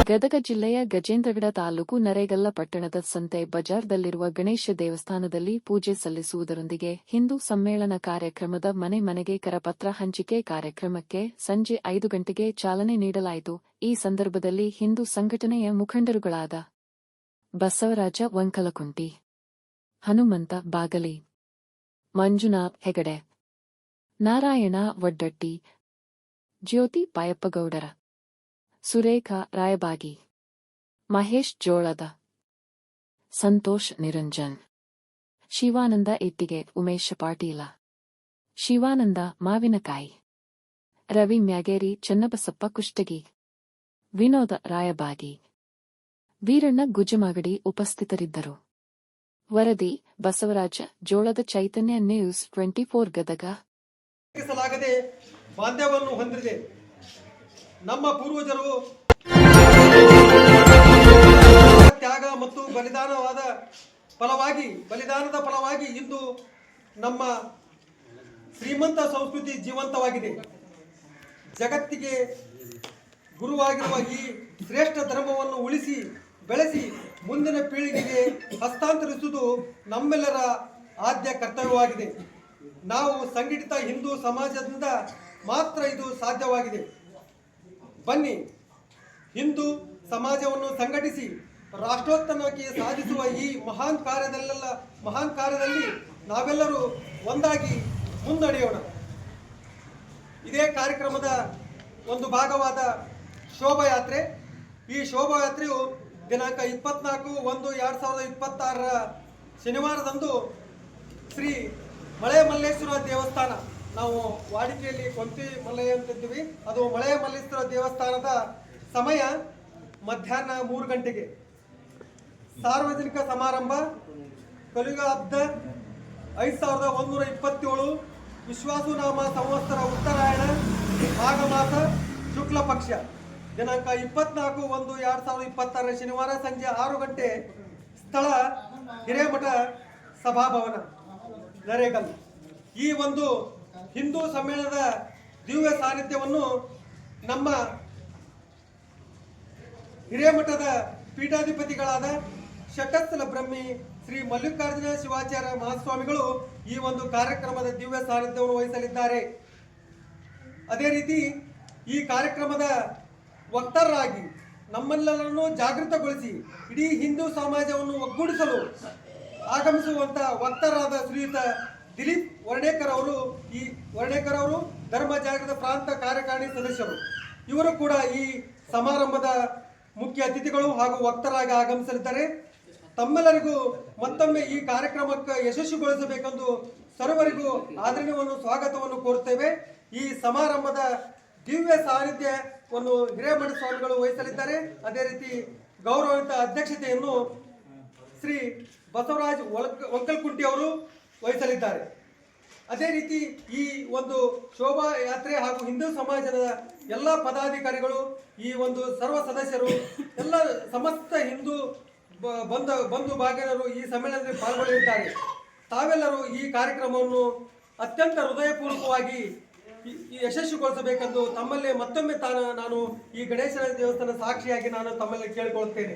ಗದಗ ಜಿಲ್ಲೆಯ ಗಜೇಂದ್ರಗಡ ತಾಲೂಕು ನರೇಗಲ್ಲ ಪಟ್ಟಣದ ಸಂತೆ ಬಜಾರ್ದಲ್ಲಿರುವ ಗಣೇಶ ದೇವಸ್ಥಾನದಲ್ಲಿ ಪೂಜೆ ಸಲ್ಲಿಸುವುದರೊಂದಿಗೆ ಹಿಂದೂ ಸಮ್ಮೇಳನ ಕಾರ್ಯಕ್ರಮದ ಮನೆ ಮನೆಗೆ ಕರಪತ್ರ ಹಂಚಿಕೆ ಕಾರ್ಯಕ್ರಮಕ್ಕೆ ಸಂಜೆ 5 ಗಂಟೆಗೆ ಚಾಲನೆ ನೀಡಲಾಯಿತು. ಈ ಸಂದರ್ಭದಲ್ಲಿ ಹಿಂದೂ ಸಂಘಟನೆಯ ಮುಖಂಡರುಗಳಾದ ಬಸವರಾಜ ವಂಕಲಕುಂಟಿ, ಹನುಮಂತ ಬಾಗಲಿ, ಮಂಜುನಾಥ್ ಹೆಗಡೆ, ನಾರಾಯಣ ವಡ್ಡಟ್ಟಿ, ಜ್ಯೋತಿ ಪಾಯಪ್ಪಗೌಡರ, ಸುರೇಖಾ ರಾಯಬಾಗಿ, ಮಹೇಶ್ ಜೋಳದ, ಸಂತೋಷ್ ನಿರಂಜನ್, ಶಿವಾನಂದ ಇಟ್ಟಿಗೆ, ಉಮೇಶ ಪಾಟೀಲ, ಶಿವಾನಂದ ಮಾವಿನಕಾಯಿ, ರವಿ ಮ್ಯಾಗೇರಿ, ಚನ್ನಬಸಪ್ಪ ಕುಷ್ಟಗಿ, ವಿನೋದ ರಾಯಬಾಗಿ, ವೀರಣ್ಣ ಗುಜ್ಜಮಾಗಡಿ ಉಪಸ್ಥಿತರಿದ್ದರು. ವರದಿ ಬಸವರಾಜ ಜೋಳದ, ಚೈತನ್ಯ ನ್ಯೂಸ್ 24 ಗದಗ. ಬಾಂಧವ್ಯವನ್ನು ಹೊಂದಿದೆ. ನಮ್ಮ ಪೂರ್ವಜರು ತ್ಯಾಗ ಮತ್ತು ಬಲಿದಾನದ ಫಲವಾಗಿ ಇಂದು ನಮ್ಮ ಶ್ರೀಮಂತ ಸಂಸ್ಕೃತಿ ಜೀವಂತವಾಗಿದೆ. ಜಗತ್ತಿಗೆ ಗುರುವಾಗಿರುವ ಈ ಶ್ರೇಷ್ಠ ಧರ್ಮವನ್ನು ಉಳಿಸಿ ಬೆಳೆಸಿ ಮುಂದಿನ ಪೀಳಿಗೆಗೆ ಹಸ್ತಾಂತರಿಸುವುದು ನಮ್ಮೆಲ್ಲರ ಆದ್ಯ ಕರ್ತವ್ಯವಾಗಿದೆ. ನಾವು ಸಂಘಟಿತ ಹಿಂದೂ ಸಮಾಜದಿಂದ ಮಾತ್ರ ಇದು ಸಾಧ್ಯವಾಗಿದೆ. ಬನ್ನಿ, ಹಿಂದೂ ಸಮಾಜವನ್ನು ಸಂಘಟಿಸಿ ರಾಷ್ಟ್ರೋತ್ಥಾನಕ್ಕೆ ಸಾಧಿಸುವ ಈ ಮಹಾನ್ ಕಾರ್ಯದಲ್ಲಿ ನಾವೆಲ್ಲರೂ ಒಂದಾಗಿ ಮುನ್ನಡೆಯೋಣ. ಇದೇ ಕಾರ್ಯಕ್ರಮದ ಒಂದು ಭಾಗವಾದ ಶೋಭಾಯಾತ್ರೆ. ಈ ಶೋಭಾಯಾತ್ರೆಯು ದಿನಾಂಕ 24/1/2026 ಶನಿವಾರದಂದು ಶ್ರೀ ಮಳೆ ಮಲ್ಲೇಶ್ವರ ದೇವಸ್ಥಾನ, ನಾವು ವಾಡಿಕೆಯಲ್ಲಿ ಕೊಂತಿ ಮಲ್ಲಯ್ಯ ಅಂತಿದ್ದೀವಿ, ಅದು ಮಳೆ ಮಲ್ಲೇಶ್ವರ ದೇವಸ್ಥಾನದ ಸಮಯ ಮಧ್ಯಾಹ್ನ 3 ಗಂಟೆಗೆ. ಸಾರ್ವಜನಿಕ ಸಮಾರಂಭ ಕಲಿಯುಗಾಬ್ದ 5127 ವಿಶ್ವಾಸುನಾಮ ಸಂವತ್ಸರ ಉತ್ತರಾಯಣ ಮಾಘ ಮಾಸ ಶುಕ್ಲ ಪಕ್ಷ ದಿನಾಂಕ 24/1/2026 ಶನಿವಾರ ಸಂಜೆ 6 ಗಂಟೆ. ಸ್ಥಳ ಹಿರೇಮಠ ಸಭಾಭವನ, ನರೇಗಲ್. ಈ ಒಂದು ಹಿಂದೂ ಸಮ್ಮೇಳನದ ದಿವ್ಯ ಸಾನ್ನಿಧ್ಯವನ್ನು ನಮ್ಮ ಹಿರೇಮಠದ ಪೀಠಾಧಿಪತಿಗಳಾದ ಷಟಸ್ಥಲ ಬ್ರಹ್ಮಿ ಶ್ರೀ ಮಲ್ಲಿಕಾರ್ಜುನ ಶಿವಾಚಾರ್ಯ ಮಹಾಸ್ವಾಮಿಗಳು ಈ ಒಂದು ಕಾರ್ಯಕ್ರಮದ ದಿವ್ಯ ಸಾನ್ನಿಧ್ಯವನ್ನು ವಹಿಸಲಿದ್ದಾರೆ. ಅದೇ ರೀತಿ ಈ ಕಾರ್ಯಕ್ರಮದ ವಕ್ತಾರರಾಗಿ ನಮ್ಮೆಲ್ಲರನ್ನು ಜಾಗೃತಗೊಳಿಸಿ ಇಡೀ ಹಿಂದೂ ಸಮಾಜವನ್ನು ಒಗ್ಗೂಡಿಸಲು ಆಗಮಿಸುವಂತ ವಕ್ತಾರರಾದ ಶ್ರೀಯುತ ದಿಲೀಪ್ ವರ್ಣೇಕರ್ ಅವರು ಧರ್ಮ ಜಾಗೃತ ಪ್ರಾಂತ ಕಾರ್ಯಕಾರಿಣಿ ಸದಸ್ಯರು. ಇವರು ಕೂಡ ಈ ಸಮಾರಂಭದ ಮುಖ್ಯ ಅತಿಥಿಗಳು ಹಾಗೂ ವಕ್ತರಾಗಿ ಆಗಮಿಸಲಿದ್ದಾರೆ. ತಮ್ಮೆಲ್ಲರಿಗೂ ಮತ್ತೊಮ್ಮೆ ಈ ಕಾರ್ಯಕ್ರಮಕ್ಕೆ ಯಶಸ್ವಿಗೊಳಿಸಬೇಕೆಂದು ಸರ್ವರಿಗೂ ಆದರಣೀಯವನ್ನು ಸ್ವಾಗತವನ್ನು ಕೋರುತ್ತೇವೆ. ಈ ಸಮಾರಂಭದ ದಿವ್ಯ ಸಾನ್ನಿಧ್ಯವನ್ನು ಹಿರೇಮಠ ಸ್ವಾಮಿಗಳು ವಹಿಸಲಿದ್ದಾರೆ. ಅದೇ ರೀತಿ ಗೌರವಿತ ಅಧ್ಯಕ್ಷತೆಯನ್ನು ಶ್ರೀ ಬಸವರಾಜ್ ವಂಕಲಕುಂಟಿ ಅವರು ವಹಿಸಲಿದ್ದಾರೆ. ಅದೇ ರೀತಿ ಈ ಒಂದು ಶೋಭಾ ಯಾತ್ರೆ ಹಾಗೂ ಹಿಂದೂ ಸಮಾಜದ ಎಲ್ಲ ಪದಾಧಿಕಾರಿಗಳು, ಈ ಒಂದು ಸರ್ವ ಸದಸ್ಯರು, ಎಲ್ಲ ಸಮಸ್ತ ಹಿಂದೂ ಬಂಧು ಭಾಗ್ಯರು ಈ ಸಮ್ಮೇಳನದಲ್ಲಿ ಪಾಲ್ಗೊಳ್ಳಲಿದ್ದಾರೆ. ತಾವೆಲ್ಲರೂ ಈ ಕಾರ್ಯಕ್ರಮವನ್ನು ಅತ್ಯಂತ ಹೃದಯಪೂರ್ವಕವಾಗಿ ಯಶಸ್ವಿಗೊಳಿಸಬೇಕೆಂದು ತಮ್ಮಲ್ಲೇ ಮತ್ತೊಮ್ಮೆ ನಾನು ಈ ಗಣೇಶನ ದೇವಸ್ಥಾನ ಸಾಕ್ಷಿಯಾಗಿ ನಾನು ತಮ್ಮಲ್ಲಿ ಕೇಳಿಕೊಳ್ಳುತ್ತೇನೆ.